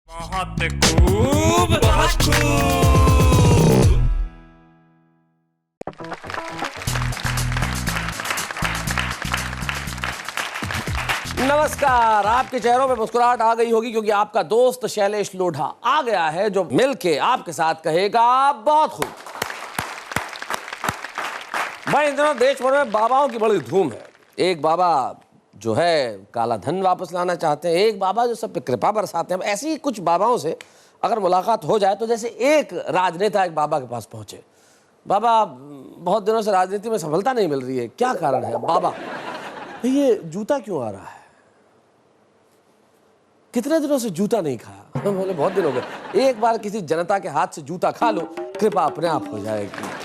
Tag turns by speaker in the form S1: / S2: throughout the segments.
S1: बहुत खूब, बहुत खूब।
S2: नमस्कार। आपके चेहरों पे मुस्कुराहट आ गई होगी क्योंकि आपका दोस्त शैलेश लोढ़ा आ गया है, जो मिलके आपके साथ कहेगा बहुत खूब। भाई, इन दिनों देश भर में बाबाओं की बड़ी धूम है। एक बाबा जो है काला धन वापस लाना चाहते हैं, एक बाबा जो सब पे कृपा बरसाते हैं। ऐसी ही कुछ बाबाओं से अगर मुलाकात हो जाए तो जैसे एक राजनेता एक बाबा के पास पहुंचे। बाबा, बहुत दिनों से राजनीति में सफलता नहीं मिल रही है, क्या कारण है? बाबा, ये जूता क्यों आ रहा है? कितने दिनों से जूता नहीं खाया? बोले बहुत दिन हो गए। एक बार किसी जनता के हाथ से जूता खा लो, कृपा अपने आप हो जाएगी।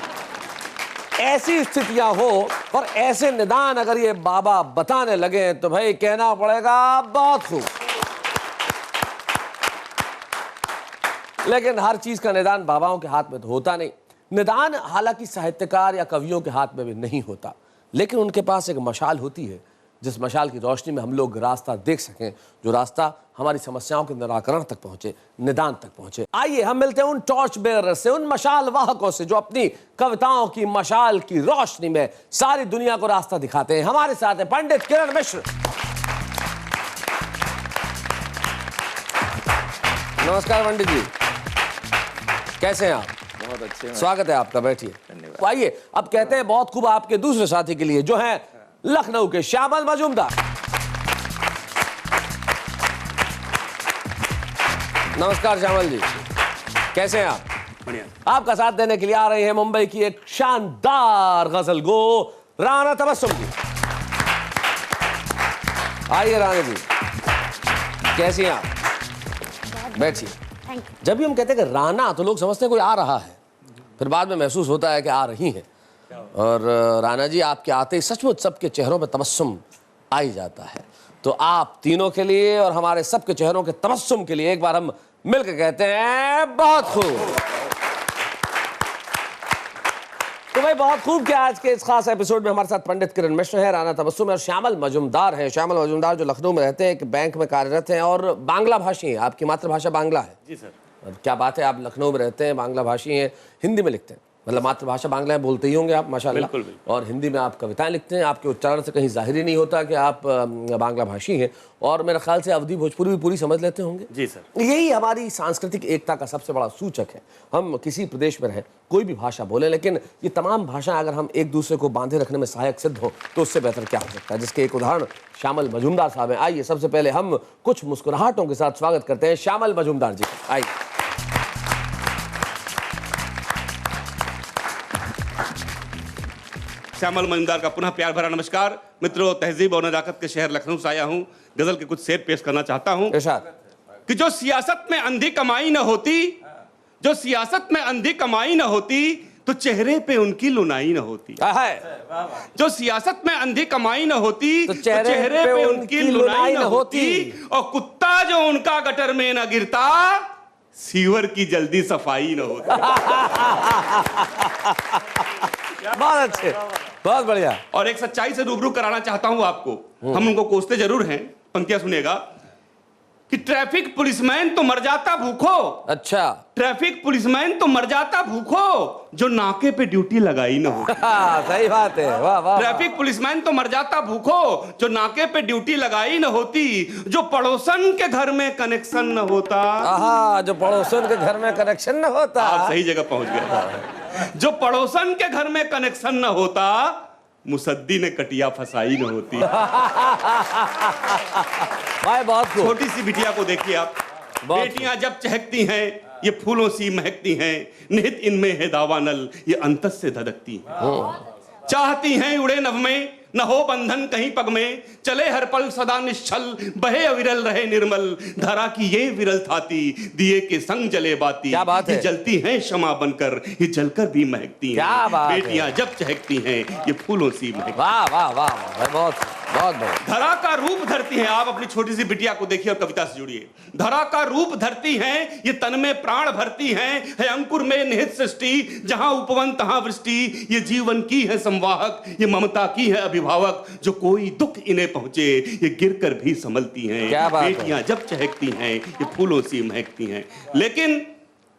S2: ऐसी स्थितियां हो और ऐसे निदान अगर ये बाबा बताने लगे तो भाई कहना पड़ेगा बहुत खूब। लेकिन हर चीज का निदान बाबाओं के हाथ में तो होता नहीं। निदान हालांकि साहित्यकार या कवियों के हाथ में भी नहीं होता, लेकिन उनके पास एक मशाल होती है जिस मशाल की रोशनी में हम लोग रास्ता देख सकें, जो रास्ता हमारी समस्याओं के निराकरण तक पहुंचे, निदान तक पहुंचे। आइए हम मिलते हैं उन टॉर्च बेयरर से, उन मशाल वाहकों से जो अपनी कविताओं की मशाल की रोशनी में सारी दुनिया को रास्ता दिखाते हैं। हमारे साथ है पंडित किरण मिश्र। नमस्कार पंडित जी, कैसे हैं आप?
S3: बहुत अच्छे।
S2: स्वागत है आपका, बैठिए।
S3: धन्यवाद।
S2: आइए अब कहते हैं बहुत खूब आपके दूसरे साथी के लिए, जो है लखनऊ के श्यामल मजूमदार। नमस्कार श्यामल जी, कैसे हैं आप?
S3: बढ़िया।
S2: आपका साथ देने के लिए आ रही है मुंबई की एक शानदार गजल गो राना तबस्सुम जी। आइए राना जी, कैसी हैं आप? बैठिए। जब भी हम कहते हैं कि राना तो लोग समझते हैं कोई आ रहा है, फिर बाद में महसूस होता है कि आ रही हैं। और राना जी, आपके आते ही सचमुच सबके चेहरों पे तबस्सुम आ ही जाता है। तो आप तीनों के लिए और हमारे सबके चेहरों के तबस्सुम के लिए एक बार हम मिलकर कहते हैं बहुत खूब। तो भाई बहुत खूब क्या आज के इस खास एपिसोड में हमारे साथ पंडित किरण मिश्र है, राना तबस्सुम है और श्यामल मजूमदार हैं। श्यामल मजूमदार जो लखनऊ में रहते हैं, एक बैंक में कार्यरत हैं और बांग्ला भाषी हैं। आपकी मातृभाषा बांग्ला है?
S3: जी सर।
S2: और क्या बात है, आप लखनऊ में रहते हैं, बांग्ला भाषी हैं, हिंदी में लिखते हैं, मतलब मातृभाषा बांग्ला है, बोलते ही होंगे आप माशाल्लाह।
S3: बिल्कुल, बिल्कुल।
S2: और हिंदी में आप कविताएं लिखते हैं, आपके उच्चारण से कहीं जाहिर ही नहीं होता कि आप बांग्ला भाषी हैं। और मेरे ख्याल से अवधी भोजपुरी भी पूरी समझ लेते होंगे।
S3: जी सर।
S2: यही हमारी सांस्कृतिक एकता का सबसे बड़ा सूचक है। हम किसी प्रदेश में रहें, कोई भी भाषा बोले, लेकिन ये तमाम भाषाएं अगर हम एक दूसरे को बांधे रखने में सहायक सिद्ध हो तो उससे बेहतर क्या हो सकता है, जिसके एक उदाहरण श्यामल मजूमदार साहब हैं। आइए सबसे पहले हम कुछ मुस्कुराहटों के साथ स्वागत करते हैं श्यामल मजूमदार जी। आइए।
S3: श्यामल मजूमदार का पुनः प्यार भरा नमस्कार। मित्रों, तहजीब और नजाकत के शहर लखनऊ से आया हूँ। गजल के कुछ शेर पेश करना चाहता हूँ कि जो सियासत में अंधी कमाई न होती, जो सियासत में अंधी कमाई न होती तो चेहरे पे उनकी लुनाई न होती। जो सियासत में अंधी कमाई न होती तो चेहरे पे उनकी लुनाई न होती। और कुत्ता जो उनका गटर में न गिरता, सीवर की जल्दी सफाई न होती।
S2: बहुत अच्छे, बहुत बढ़िया।
S3: और एक सच्चाई से रूबरू कराना चाहता हूं आपको। हम उनको कोसते जरूर हैं, पंक्तियां सुनेगा कि ट्रैफिक पुलिसमैन तो मर जाता भूखो।
S2: अच्छा।
S3: ट्रैफिक पुलिसमैन तो मर जाता भूखो जो नाके पे ड्यूटी लगाई न हो।
S2: सही बात है, वाह वाह।
S3: ट्रैफिक पुलिसमैन तो मर जाता भूखो जो नाके पे ड्यूटी लगाई न होती। जो पड़ोसन के घर में कनेक्शन न होता।
S2: जो पड़ोसन के घर में कनेक्शन न होता।
S3: आप सही जगह पहुंच गए। जो पड़ोसन के घर में कनेक्शन न होता, मुसद्दी ने कटिया फसाई न होती।
S2: भाई बहुत खूब।
S3: छोटी सी बिटिया को देखिए आप। बेटियां जब चहकती हैं ये फूलों सी महकती हैं, निहित इनमें है दावानल ये अंतस से धधकती हैं। चाहती हैं उड़े नभ में, न हो बंधन कहीं पग में, चले हर पल सदा निश्चल, बहे अविरल रहे निर्मल। धरा की ये विरल थाती, दिए के संग जले बाती।
S2: क्या बात है?
S3: ये जलती हैं क्षमा बनकर, ये जलकर भी महकती हैं।
S2: क्या बात है?
S3: बेटियां जब चहकती हैं ये फूलों सी महकती।
S2: वाह वाह वाह, बहुत बहुत बहुत।
S3: धरा का रूप धरती हैं। आप अपनी छोटी सी बिटिया को देखिए और कविता से जुड़िए। धरा का रूप धरती हैं, ये तन में प्राण भरती हैं, है अंकुर में निहित सृष्टि, जहां उपवन तहां वृष्टि, ये जीवन की है संवाहक, ये ममता की है अभिभावक, जो कोई दुख इन्हें पहुंचे ये गिरकर भी संभलती हैं।
S2: क्या बात है।
S3: बेटियां जब चहकती हैं ये फूलों सी महकती हैं। लेकिन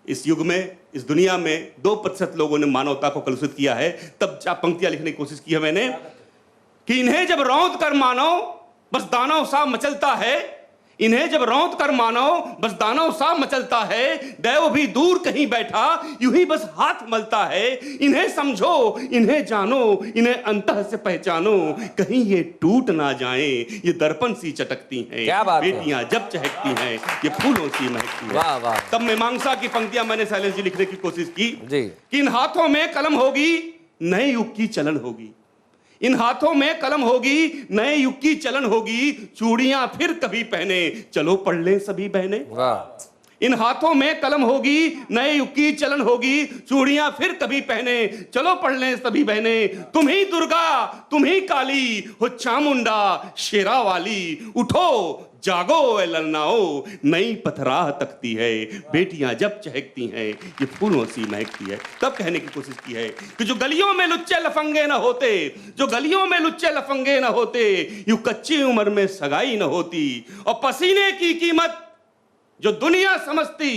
S3: इस युग में, इस दुनिया में 2% लोगों ने मानवता को कलुषित किया है। तब पंक्तियां लिखने की कोशिश की है मैंने कि इन्हें जब रौंद कर मानो बस दानव सा मचलता है, इन्हें जब रौंद कर मानो बस दानव सा मचलता है, दैव भी दूर कहीं बैठा यूं ही बस हाथ मलता है। इन्हें समझो, इन्हें जानो, इन्हें अंतः से पहचानो, कहीं ये टूट ना जाएं, ये दर्पण सी चटकती हैं।
S2: क्या बात है।
S3: बेटियां जब चहकती हैं ये फूलों सी महकती हैं।
S2: वाह वाह।
S3: तब मीमांसा की पंक्तियां मैंने शैलेश जी लिखने की कोशिश की
S2: जी।
S3: कि इन हाथों में कलम होगी नए युग की चलन होगी, इन हाथों में कलम होगी नए युग की चलन होगी, चूड़ियां फिर कभी पहने चलो पढ़ लें सभी बहने।
S2: वाह।
S3: इन हाथों में कलम होगी नए युग की चलन होगी, चूड़ियां फिर कभी पहने चलो पढ़ लें सभी बहने। तुम ही दुर्गा तुम ही काली हो चामुंडा शेरा वाली, उठो जागो ए ललनाओ नई पथराह तकती है, बेटियां जब चहकती हैं ये फूलों सी महकती है। तब कहने की कोशिश की है कि जो गलियों में लुच्चे लफंगे न होते, जो गलियों में लुच्चे लफंगे न होते, यूं कच्ची उम्र में सगाई न होती, और पसीने की कीमत जो दुनिया समझती,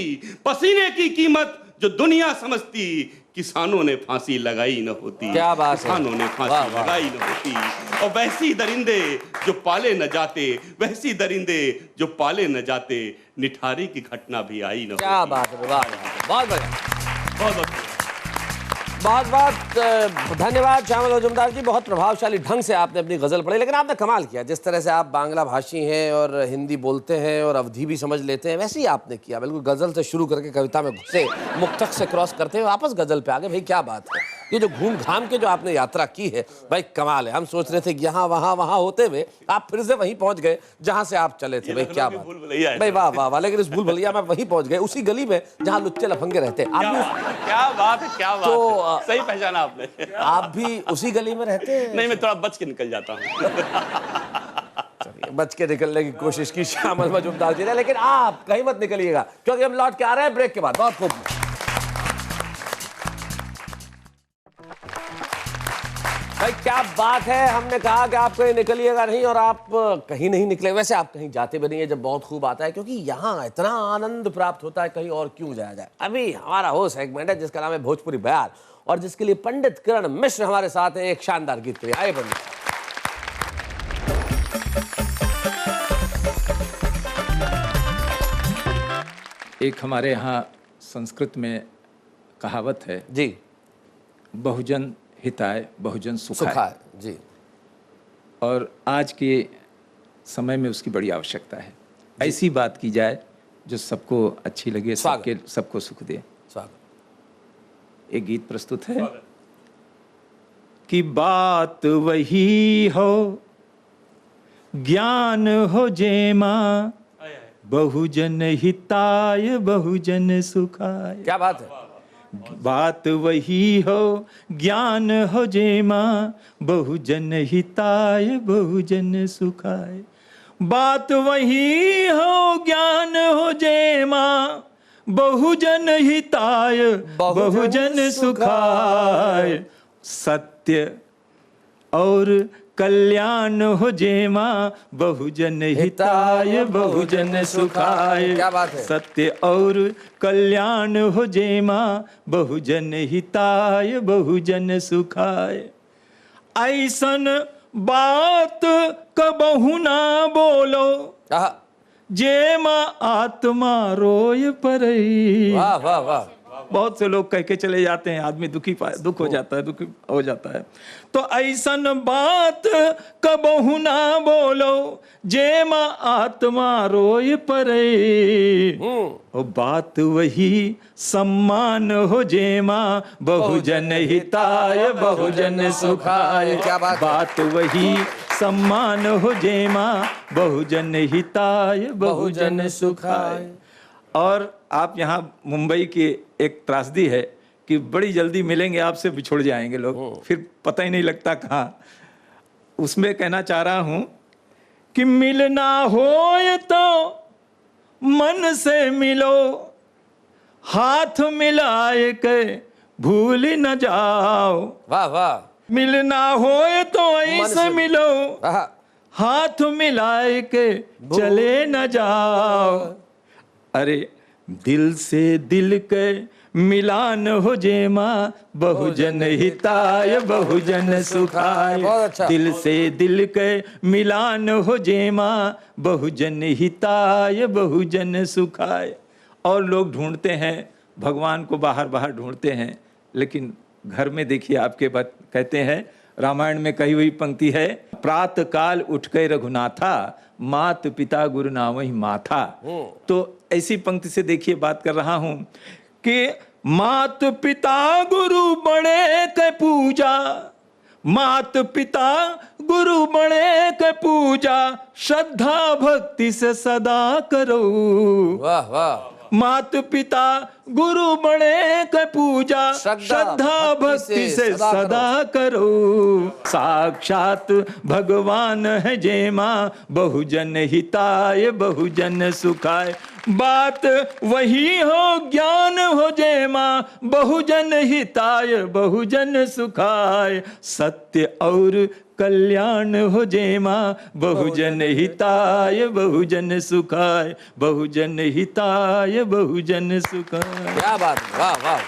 S3: पसीने की कीमत जो दुनिया समझती, किसानों ने फांसी लगाई न होती।
S2: क्या बात है।
S3: किसानों ने फांसी लगाई न होती। और वैसी दरिंदे जो पाले न जाते, वैसी दरिंदे जो पाले न जाते, निठारी की घटना भी आई न होती।
S2: क्या बात है। वाह बहुत बढ़िया।
S3: बहुत बहुत
S2: बहुत बहुत धन्यवाद श्यामल मजूमदार जी। बहुत प्रभावशाली ढंग से आपने अपनी गज़ल पढ़ी, लेकिन आपने कमाल किया। जिस तरह से आप बांग्ला भाषी हैं और हिंदी बोलते हैं और अवधी भी समझ लेते हैं, वैसे ही आपने किया। बिल्कुल गज़ल से शुरू करके कविता में घुसे, मुक्तक से क्रॉस करते हुए वापस गज़ल पे आ गए। भाई क्या बात है। ये जो घूम घाम के जो आपने यात्रा की है भाई कमाल है। हम सोच रहे थे कि यहाँ वहाँ वहाँ होते हुए आप फिर से वहीं पहुँच गए जहाँ से आप चले थे। भाई क्या बात भाई, वाह वाह वाह। लेकिन इस भूल भुलैया में वहीं पहुँच गए, उसी गली में जहाँ लुच्चे लफंगे रहते हैं। आप भी
S3: क्या बात है, क्या बात
S2: तो,
S3: है। सही पहचाना आपने।
S2: आप भी उसी गली में रहते हैं?
S3: नहीं, मैं थोड़ा बच के निकल जाता हूँ।
S2: बच के निकलने की कोशिश की श्यामल मजूमदार जी ने, लेकिन आप कहीं मत निकलिएगा क्योंकि हम लौट के आ रहे हैं ब्रेक के बाद। बहुत खूब। भाई क्या बात है। हमने कहा कि आप कहीं निकलिएगा नहीं और आप कहीं नहीं निकले। वैसे आप कहीं जाते भी नहीं है जब बहुत खूब आता है, क्योंकि यहाँ इतना आनंद प्राप्त होता है, कहीं और क्यों जाया जाए। अभी हमारा वो सेगमेंट है जिसका नाम है भोजपुरी बयार, और जिसके लिए पंडित किरण मिश्र हमारे साथ हैं एक शानदार गीत के लिए। आइए पंडित।
S4: एक हमारे यहाँ संस्कृत में कहावत है
S2: जी,
S4: बहुजन हिताय बहुजन सुखाय।
S2: सुखाय जी।
S4: और आज के समय में उसकी बड़ी आवश्यकता है। ऐसी बात की जाए जो सबको अच्छी लगे, सबको सुख दे।
S2: स्वागत।
S4: एक गीत प्रस्तुत है कि बात वही हो ज्ञान हो जेमा, बहुजन हिताय बहुजन सुखाय।
S2: क्या बात है।
S4: बात वही हो ज्ञान हो जेमा, बहुजन हिताय बहुजन सुखाय। बात वही हो ज्ञान हो जेमा, बहुजन हिताय बहुजन सुखाय। सत्य और कल्याण हो जेमा, बहुजन हिताय बहुजन सुखाय।
S2: क्या बात है।
S4: सत्य और कल्याण हो जेमा, बहुजन हिताय बहुजन सुखाय। ऐसन बात कबहु ना बोलो, जेमा आत्मा रोय परई।
S2: वाह वाह वाह।
S4: बहुत से लोग कह के चले जाते हैं, आदमी दुख हो जाता है, दुखी हो जाता है। तो ऐसन बात कबहु ना बोलो, जेमा आत्मा रोय परे। ओ बात वही सम्मान हो जेमा, बहुजन हिताय बहुजन सुखाय।
S2: क्या बात है।
S4: बात वही सम्मान हो जेमा, बहुजन हिताय बहुजन सुखाय। और आप यहाँ मुंबई की एक त्रासदी है कि बड़ी जल्दी मिलेंगे आपसे, बिछुड़ जाएंगे लोग, फिर पता ही नहीं लगता कहाँ। उसमें कहना चाह रहा हूं कि मिलना हो तो मन से मिलो, हाथ मिलाए के भूल न जाओ।
S2: वाह वाह।
S4: मिलना हो तो ऐसे मिलो,
S2: आहा।
S4: हाथ मिलाए के चले न जाओ। अरे दिल से दिल के मिलान हो जेमा, बहुजन हिताय बहुजन सुखाय।
S2: बहुत अच्छा।
S4: दिल से दिल के मिलान हो जेमा, बहुजन हिताय बहुजन सुखाय। और लोग ढूंढते हैं भगवान को, बाहर बाहर ढूंढते हैं, लेकिन घर में देखिए आपके बात कहते हैं, रामायण में कही हुई पंक्ति है, प्रात काल उठ के रघुनाथा, मात पिता गुरु नामहि माथा। तो ऐसी पंक्ति से देखिए बात कर रहा हूं कि मात पिता गुरु बड़े के पूजा, मात पिता गुरु बड़े के पूजा, श्रद्धा भक्ति से सदा करो।
S2: वाह वाह।
S4: मात पिता गुरु बड़े के पूजा, श्रद्धा भक्ति से सदा करो। साक्षात भगवान है जेमा, बहुजन हिताय बहुजन सुखाय। बात वही हो ज्ञान हो जेमा, बहुजन हिताय बहुजन सुखाय। सत्य और कल्याण हो जेमा, बहुजन हिताय बहुजन सुखाय, बहुजन हिताय बहुजन सुखाय।
S2: क्या बात है, वाह वाह।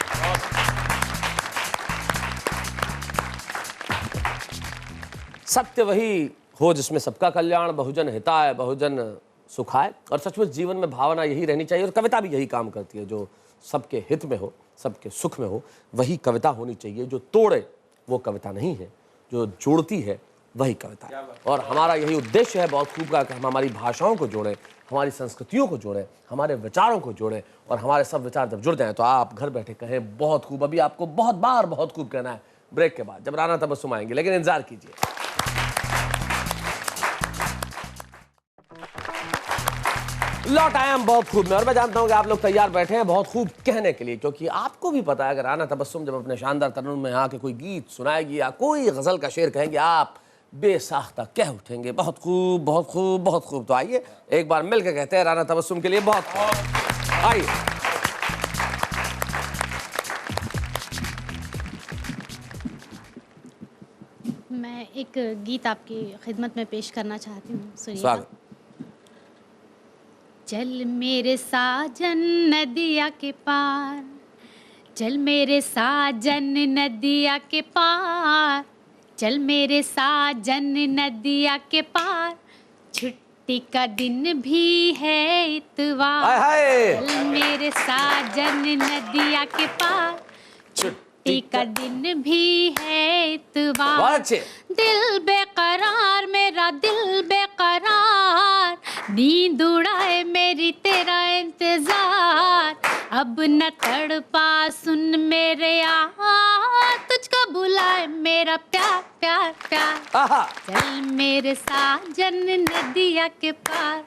S2: सत्य वही हो जिसमें सबका कल्याण, बहुजन हिताय बहुजन सुखाय। और सचमुच जीवन में भावना यही रहनी चाहिए, और कविता भी यही काम करती है, जो सबके हित में हो, सबके सुख में हो, वही कविता होनी चाहिए। जो तोड़े वो कविता नहीं है, जो जोड़ती है वही कविता है। और हमारा यही उद्देश्य है बहुत खूब का, कि हम हमारी भाषाओं को जोड़ें, हमारी संस्कृतियों को जोड़ें, हमारे विचारों को जोड़ें, और हमारे सब विचार जब जुड़ जाएं तो आप घर बैठे कहें बहुत खूब। अभी आपको बहुत बार बहुत खूब कहना है ब्रेक के बाद, जब राना तबस्सुम आएंगे, लेकिन इंतजार कीजिए। लौट आया हम बहुत खूब में, और मैं जानता हूं कि आप लोग तैयार बैठे हैं बहुत खूब कहने के लिए, क्योंकि आपको भी पता है अगर राना तबस्सुम जब अपने शानदार तरुण में आके कोई गीत सुनाएगी या कोई गजल का शेर कहेंगे, आप बेसाख्ता कह उठेंगे बहुत खूब बहुत खूब बहुत खूब। तो आइए एक बार मिलकर कहते हैं राना तबस्सुम के लिए बहुत खूब। आइए।
S5: मैं एक गीत आपकी खिदमत में पेश करना चाहती हूँ, सुनिए।
S2: स्वागत।
S5: चल मेरे साजन नदिया के पार, चल मेरे साजन नदिया के पार, चल मेरे साजन नदिया के पार, छुट्टी का दिन भी है इतवार।
S2: हाय हाय।
S5: चल मेरे साजन नदिया के पार, छुट्टी का दिन भी है इतवार।
S2: बहुत अच्छे।
S5: दिल बेकरार मेरा दिल बेकरार, नींद उड़ाए मेरी तेरा इंतजार। अब न तड़पा सुन मेरे यार, तुझको बुलाए मेरा प्यार प्यार प्यार। चल मेरे साजन नदिया के पार,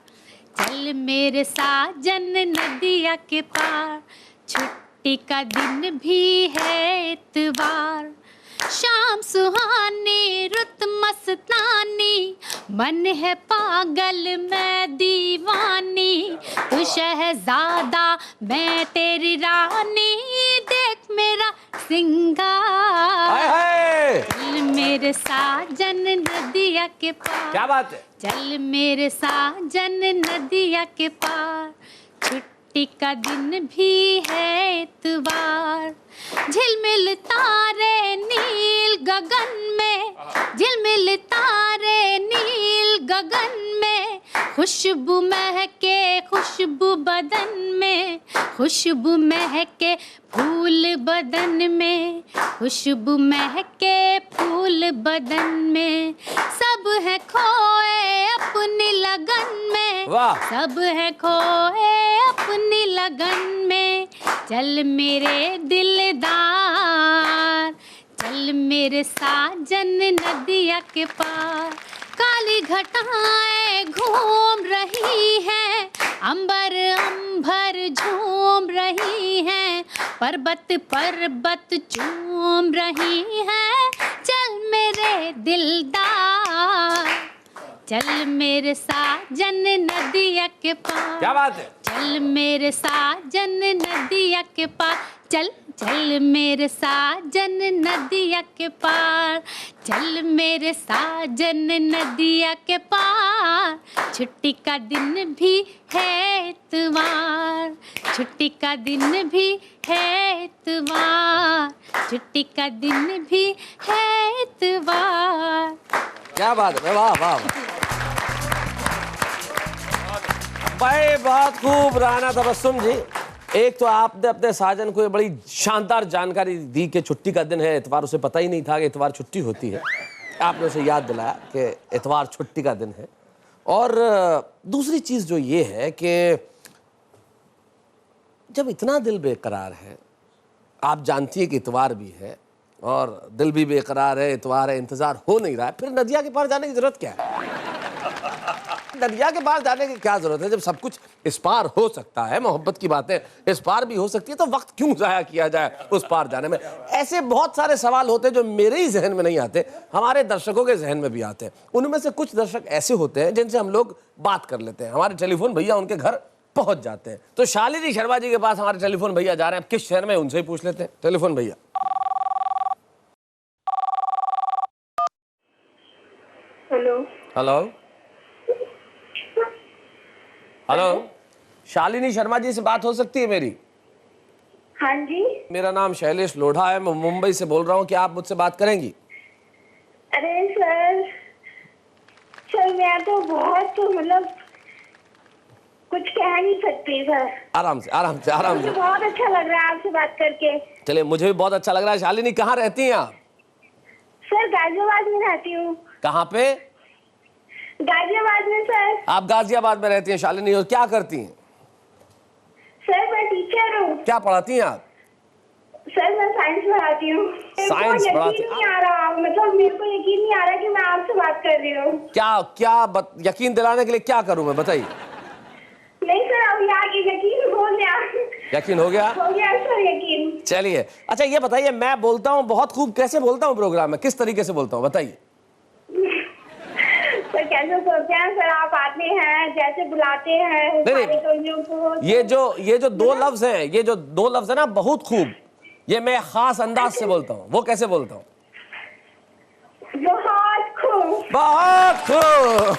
S5: चल मेरे साजन नदिया के पार, छुट्टी का दिन भी है इतवार। शाम सुहानी रुत मस्तानी, मन है पागल मैं दीवानी, तू शहजादा मैं तेरी रानी, देख मेरा सिंगार। चल मेरे साजन नदिया के पार,
S2: क्या बात है,
S5: चल मेरे साजन नदिया के पार, छुट्टी का दिन भी है इतवार। झिलमिल तारे नील गगन में, झिलमिल तारे नील गगन में, खुशबू महके खुशबू बदन में, खुशबू महके फूल बदन में, खुशबू महके फूल बदन में। सब है खोए अपनी लगन में, सब है खोए अपनी लगन में। चल मेरे दिलदार, चल मेरे साजन नदिया के पार। काली घटाएं घूम रही हैं, अंबर अंबर झूम रही हैं, पर्वत पर्वत चूम रही है, चल मेरे दिलदार, चल मेरे साजन नदिया के पार।
S2: क्या बात है।
S5: चल मेरे साजन नदिया के पार, चल चल मेरे साजन नदिया के पार, चल मेरे साजन नदिया के पार। छुट्टी का दिन भी है इतवार, छुट्टी का दिन भी है इतवार, छुट्टी का दिन भी है इतवार।
S2: क्या बात है, वाह वाह भाई, बहुत खूब राना तबस्सुम जी। एक तो आपने अपने साजन को ये बड़ी शानदार जानकारी दी कि छुट्टी का दिन है इतवार, उसे पता ही नहीं था कि इतवार छुट्टी होती है। आपने उसे याद दिलाया कि इतवार छुट्टी का दिन है। और दूसरी चीज़ जो ये है कि जब इतना दिल बेकरार है, आप जानती है कि इतवार भी है और दिल भी बेकरार है, इतवार है, इंतज़ार हो नहीं रहा है, फिर नदिया के पार जाने की ज़रूरत क्या है? नदिया के पार जाने की क्या जरूरत है जब सब कुछ इस पार हो सकता है। मोहब्बत की बातें इस पार भी हो सकती है, तो वक्त क्यों जाया किया जाए उस पार जाने में। ऐसे बहुत सारे सवाल होते हैं जो मेरे ही जहन में नहीं आते, हमारे दर्शकों के जहन में भी आते हैं। उनमें से कुछ दर्शक ऐसे होते हैं जिनसे हम लोग बात कर लेते हैं, हमारे टेलीफोन भैया उनके घर पहुंच जाते हैं। तो शालिनी शर्मा जी के पास हमारे टेलीफोन भैया जा रहे हैं, किस शहर में उनसे ही पूछ लेते हैं। टेलीफोन भैया।
S6: Hello
S2: hello hello, Shalini Sharma ji से बात हो सकती है मेरी?
S6: हाँ जी।
S2: मेरा नाम शैलेश लोढ़ा है, मैं मुंबई से बोल रहा हूँ, क्या आप मुझसे बात करेंगी?
S6: अरे सर मैं तो बहुत मतलब कुछ कह नहीं सकती सर।
S2: आराम से आराम से आराम से।
S6: मुझे बहुत अच्छा लग रहा है आपसे बात करके।
S2: चलिए, मुझे भी बहुत अच्छा लग रहा है। शालिनी, कहाँ रहती हैं आप?
S6: सर गाजियाबाद में रहती हूँ।
S2: कहाँ पे?
S6: गाजियाबाद में सर।
S2: आप गाजियाबाद में रहती हैं शालिनी, और क्या करती हैं?
S6: सर मैं टीचर हूँ।
S2: क्या पढ़ाती हैं आप?
S6: सर मैं साइंस पढ़ाती हूँ।
S2: साइंस पढ़ाती हैं?
S6: नहीं आ रहा, मतलब मेरे को यकीन नहीं आ रहा कि मैं आपसे बात कर रही हूँ।
S2: यकीन दिलाने के लिए क्या करूँ मैं, बताइए।
S6: नहीं सर, अब यकीन हो गया।
S2: यकीन हो गया?
S6: हो गया सर यकीन।
S2: चलिए, अच्छा ये बताइए, मैं बोलता हूँ बहुत खूब, कैसे बोलता हूँ प्रोग्राम में, किस तरीके से बोलता हूँ बताइए।
S6: सर कैसे बोलते हैं सर, आप आते हैं जैसे बुलाते हैं सारे कवियों को।
S2: ये जो दो लफ्ज हैं, ये जो दो लफ्ज है ना, बहुत खूब, ये मैं खास अंदाज से बोलता हूँ। वो कैसे बोलता हूँ?
S6: बहुत खूब।
S2: बहुत खूब।